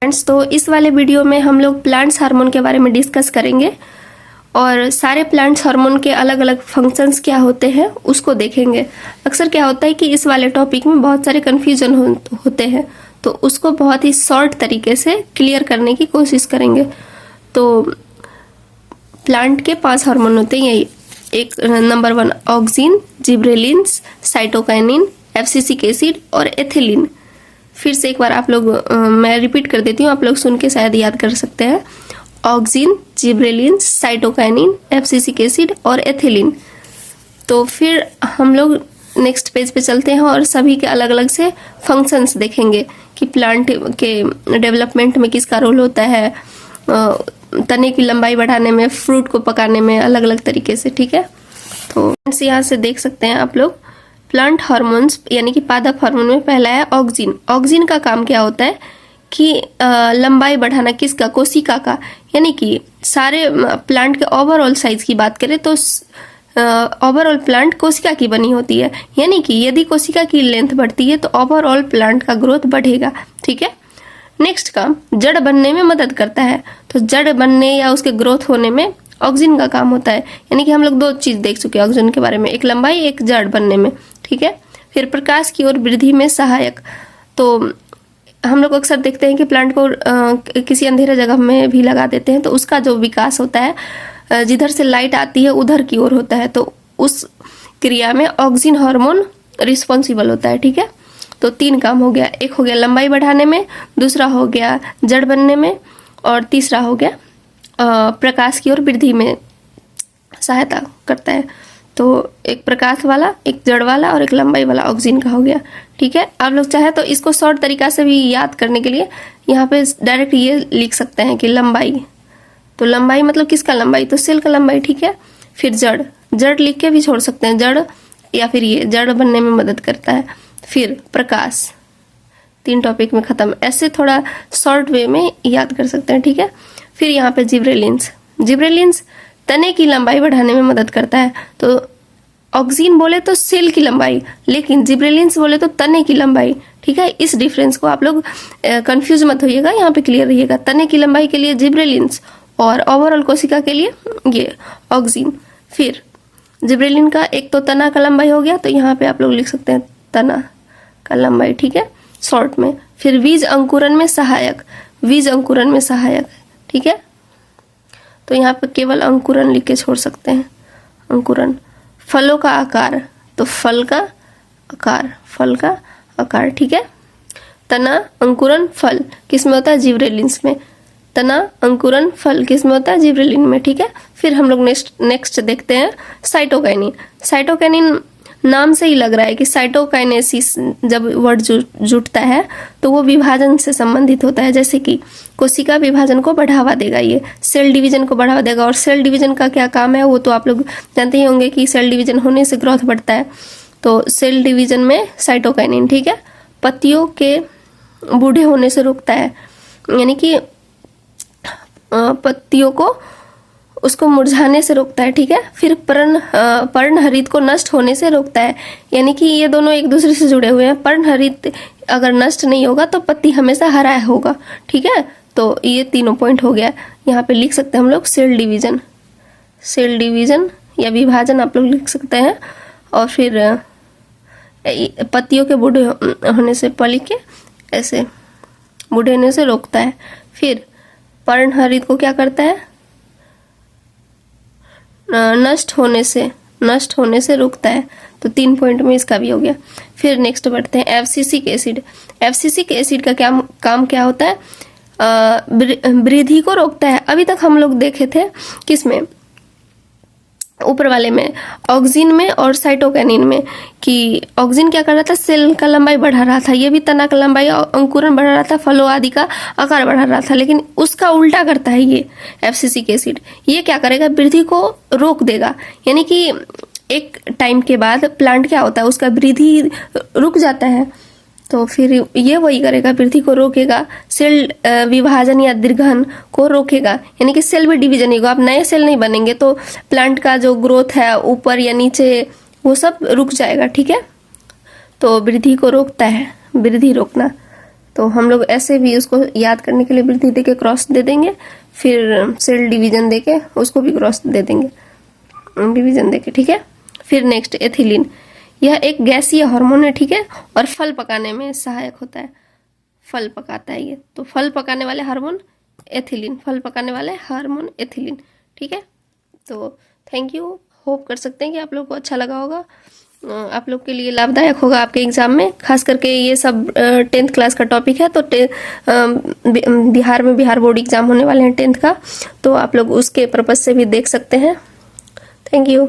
Friends, तो इस वाले वीडियो में हम लोग प्लांट्स हार्मोन के बारे में डिस्कस करेंगे और सारे प्लांट्स हार्मोन के अलग अलग फंक्शंस क्या होते हैं उसको देखेंगे। अक्सर क्या होता है कि इस वाले टॉपिक में बहुत सारे कन्फ्यूजन होते हैं, तो उसको बहुत ही शॉर्ट तरीके से क्लियर करने की कोशिश करेंगे। तो प्लांट के 5 हार्मोन होते हैं यही। एक number 1 auxin, gibberellins, cytokinin, abscisic acid और एथिलीन। फिर से एक बार आप लोग मैं रिपीट कर देती हूँ, आप लोग सुन के शायद याद कर सकते हैं। Auxin, gibberellins, cytokinin, abscisic acid और एथिलीन। तो फिर हम लोग नेक्स्ट पेज पे चलते हैं और सभी के अलग अलग से फंक्शंस देखेंगे कि प्लांट के डेवलपमेंट में किसका रोल होता है, तने की लंबाई बढ़ाने में, फ्रूट को पकाने में, अलग अलग तरीके से। ठीक है, तो यहाँ से देख सकते हैं आप लोग प्लांट हार्मोन्स यानी कि पादप हार्मोन में पहला है ऑक्सिन। ऑक्सिन का काम क्या होता है कि लंबाई बढ़ाना, किसका, कोशिका का। यानी कि सारे प्लांट के ओवरऑल साइज की बात करें तो ओवरऑल प्लांट कोशिका की बनी होती है। यानी कि यदि कोशिका की लेंथ बढ़ती है तो ओवरऑल प्लांट का ग्रोथ बढ़ेगा। ठीक है, नेक्स्ट काम जड़ बनने में मदद करता है। तो जड़ बनने या उसके ग्रोथ होने में ऑक्सिन का काम होता है। यानी कि हम लोग 2 चीज देख चुके हैं ऑक्सिन के बारे में, एक लंबाई, एक जड़ बनने में। ठीक है, फिर प्रकाश की ओर वृद्धि में सहायक। तो हम लोग अक्सर देखते हैं कि प्लांट को किसी अंधेरे जगह में भी लगा देते हैं तो उसका जो विकास होता है, जिधर से लाइट आती है उधर की ओर होता है। तो उस क्रिया में ऑक्सिन हार्मोन रिस्पॉन्सिबल होता है। ठीक है, तो 3 काम हो गया। एक हो गया लंबाई बढ़ाने में, दूसरा हो गया जड़ बनने में, और तीसरा हो गया प्रकाश की ओर वृद्धि में सहायता करता है। तो एक प्रकाश वाला, एक जड़ वाला और एक लंबाई वाला ऑक्सिन का हो गया। ठीक है, आप लोग चाहे तो इसको शॉर्ट तरीका से भी याद करने के लिए यहाँ पे डायरेक्ट ये लिख सकते हैं कि लंबाई। तो लंबाई मतलब किसका लंबाई, तो सेल का लंबाई। ठीक है, फिर जड़, जड़ लिख के भी छोड़ सकते हैं, जड़ या फिर ये जड़ बनने में मदद करता है। फिर प्रकाश, 3 टॉपिक में खत्म। ऐसे थोड़ा शॉर्ट वे में याद कर सकते हैं। ठीक है, फिर यहाँ पे जिब्रेलिन्स, जिब्रेलिन्स तने की लंबाई बढ़ाने में मदद करता है। तो ऑक्सिन बोले तो सेल की लंबाई, लेकिन जिब्रेलिन्स बोले तो तने की लंबाई। ठीक है, इस डिफरेंस को आप लोग कंफ्यूज मत होइएगा, यहाँ पे क्लियर रहिएगा। तने की लंबाई के लिए जिब्रेलिन्स और ओवरऑल कोशिका के लिए ये ऑक्सिन। फिर जिब्रेलिन का एक तो तना का लंबाई हो गया, तो यहाँ पे आप लोग लिख सकते हैं तना का लंबाई। ठीक है, शॉर्ट में। फिर बीज अंकुरन में सहायक, बीज अंकुरन में सहायक। ठीक है, तो यहाँ पे केवल अंकुरन लिख के छोड़ सकते हैं, अंकुरन। फलों का आकार, तो फल का आकार, फल का आकार। ठीक है, तना, अंकुरन, फल किस में होता है, जिब्रेलिन्स में। तना, अंकुरन, फल किस में होता है, जिब्रेलिन में। ठीक है, फिर हम लोग नेक्स्ट देखते हैं साइटोकाइनिन। साइटोकाइनिन नाम से ही लग रहा है कि साइटोकाइनेसिस जब वर्ड जुटता है तो वो विभाजन से संबंधित होता है। जैसे कि कोशिका विभाजन को बढ़ावा देगा, ये सेल डिवीजन को बढ़ावा देगा। और सेल डिवीजन का क्या काम है वो तो आप लोग जानते ही होंगे कि सेल डिवीजन होने से ग्रोथ बढ़ता है। तो सेल डिवीजन में साइटोकाइनिन। ठीक है, पत्तियों के बूढ़े होने से रोकता है, यानी कि पत्तियों को उसको मुरझाने से रोकता है। ठीक है, फिर पर्णहरित को नष्ट होने से रोकता है, यानी कि ये दोनों एक दूसरे से जुड़े हुए हैं। पर्णहरित अगर नष्ट नहीं होगा तो पत्ती हमेशा हरा होगा। ठीक है, तो ये तीनों पॉइंट हो गया। यहाँ पे लिख सकते हैं हम लोग सेल डिवीजन, सेल डिवीजन या विभाजन आप लोग लिख सकते हैं। और फिर पत्तियों के बूढ़े होने से लिख के ऐसे बूढ़े होने से रोकता है। फिर पर्णहरित को क्या करता है, नष्ट होने से रोकता है। तो 3 पॉइंट में इसका भी हो गया। फिर नेक्स्ट बढ़ते हैं एब्सिसिक एसिड। एब्सिसिक एसिड का काम क्या होता है, वृद्धि को रोकता है। अभी तक हम लोग देखे थे किसमें, ऊपर वाले में, ऑक्सिन में और साइटोकाइनिन में, कि ऑक्सिन क्या कर रहा था, सेल का लंबाई बढ़ा रहा था। ये भी तना का लंबाई और अंकुरन बढ़ा रहा था, फलों आदि का आकार बढ़ा रहा था। लेकिन उसका उल्टा करता है ये एब्सिसिक एसिड। ये क्या करेगा, वृद्धि को रोक देगा। यानी कि एक टाइम के बाद प्लांट क्या होता है, उसका वृद्धि रुक जाता है। तो फिर ये वही करेगा, वृद्धि को रोकेगा, सेल विभाजन या दीर्घन को रोकेगा। यानी कि सेल भी डिवीजन होगा, अब नए सेल नहीं बनेंगे तो प्लांट का जो ग्रोथ है ऊपर या नीचे वो सब रुक जाएगा। ठीक है, तो वृद्धि को रोकता है, वृद्धि रोकना। तो हम लोग ऐसे भी उसको याद करने के लिए वृद्धि दे के क्रॉस दे देंगे, फिर सेल डिवीजन दे के उसको भी क्रॉस दे देंगे, डिवीजन दे के, ठीक है। फिर नेक्स्ट एथिलीन, यह एक गैसीय हार्मोन है, ठीक है, और फल पकाने में सहायक होता है, फल पकाता है ये। तो फल पकाने वाले हार्मोन एथिलीन, फल पकाने वाले हार्मोन एथिलीन, ठीक है। तो थैंक यू, होप कर सकते हैं कि आप लोग को अच्छा लगा होगा, आप लोग के लिए लाभदायक होगा आपके एग्जाम में। खास करके ये सब 10th क्लास का टॉपिक है, तो बिहार में बिहार बोर्ड एग्जाम होने वाले हैं 10th का, तो आप लोग उसके पर्पज से भी देख सकते हैं। Thank you.